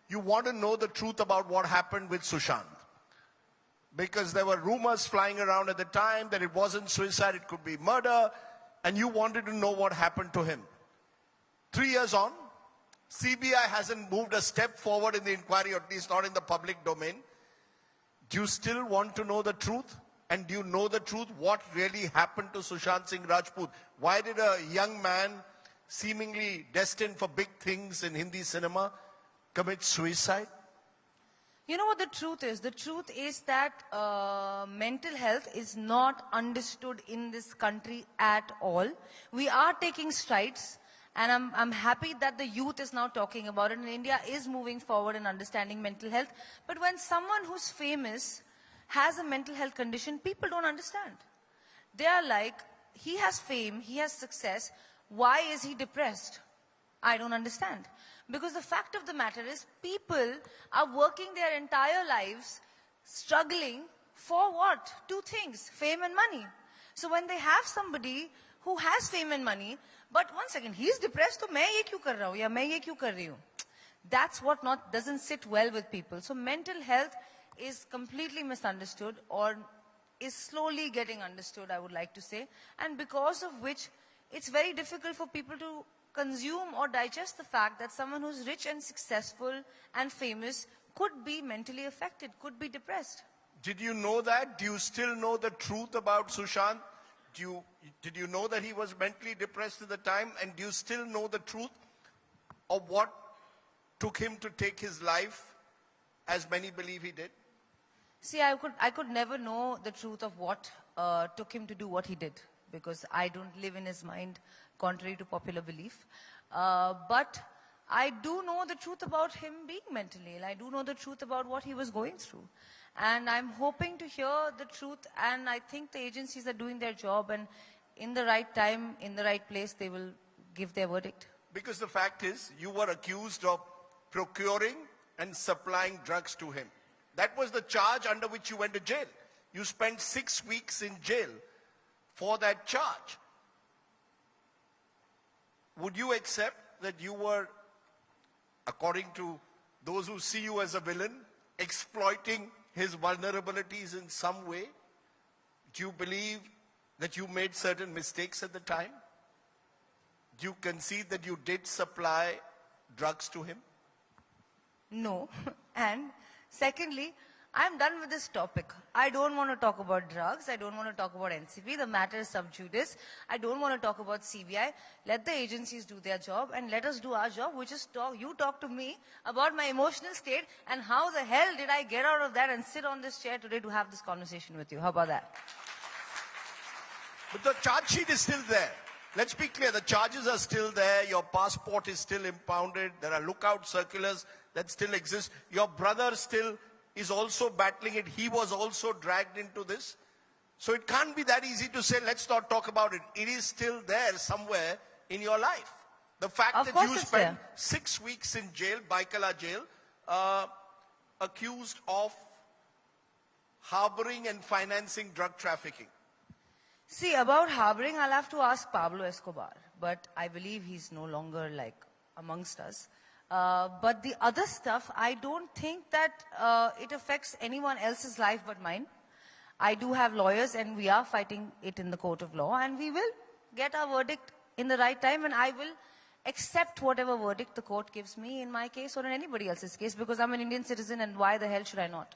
you want to know the truth about what happened with Sushant. Because there were rumors flying around at the time that it wasn't suicide, it could be murder, and you wanted to know what happened to him. 3 years on, CBI hasn't moved a step forward in the inquiry, or at least not in the public domain. Do you still want to know the truth? And do you know the truth? What really happened to Sushant Singh Rajput? Why did a young man, seemingly destined for big things in Hindi cinema, commit suicide? You know what the truth is? The truth is that mental health is not understood in this country at all. We are taking strides, and I'm happy that the youth is now talking about it, and India is moving forward in understanding mental health. But when someone who's famous has a mental health condition, people don't understand. They are like, he has fame, he has success, why is he depressed? I don't understand. Because the fact of the matter is, people are working their entire lives struggling for what? Two things, fame and money. So when they have somebody who has fame and money, but one second, he's depressed, so main ye kyun kar raha hu, ya main ye kyun kar rahi hu? That's what doesn't sit well with people. So mental health is completely misunderstood, or is slowly getting understood, I would like to say. And because of which, it's very difficult for people to consume or digest the fact that someone who's rich and successful and famous could be mentally affected, could be depressed. Did you know that? Do you still know the truth about Sushant? Did you know that he was mentally depressed at the time? And do you still know the truth of what took him to take his life, as many believe he did? See, I could never know the truth of what took him to do what he did, because I don't live in his mind, contrary to popular belief. But I do know the truth about him being mentally ill. I do know the truth about what he was going through. And I'm hoping to hear the truth, and I think the agencies are doing their job, and in the right time, in the right place, they will give their verdict. Because the fact is, you were accused of procuring and supplying drugs to him. That was the charge under which you went to jail. You spent 6 weeks in jail for that charge. Would you accept that you were, according to those who see you as a villain, exploiting his vulnerabilities in some way? Do you believe that you made certain mistakes at the time? Do you concede that you did supply drugs to him? No. And secondly, I'm done with this topic. I don't want to talk about drugs. I don't want to talk about NCP. The matter is sub judice. I don't want to talk about CBI. Let the agencies do their job, and let us do our job, which is you talk to me about my emotional state and how the hell did I get out of that and sit on this chair today to have this conversation with you. How about that? But the charge sheet is still there. Let's be clear, the charges are still there. Your passport is still impounded. There are lookout circulars that still exist. Your brother still is also battling it. He was also dragged into this. So it can't be that easy to say, let's not talk about it. It is still there somewhere in your life. The fact that you spent 6 weeks in jail, Baikala jail, accused of harboring and financing drug trafficking. See, about harboring, I'll have to ask Pablo Escobar. But I believe he's no longer amongst us. But the other stuff, I don't think that it affects anyone else's life but mine. I do have lawyers, and we are fighting it in the court of law, and we will get our verdict in the right time, and I will accept whatever verdict the court gives me in my case or in anybody else's case, because I'm an Indian citizen, and why the hell should I not?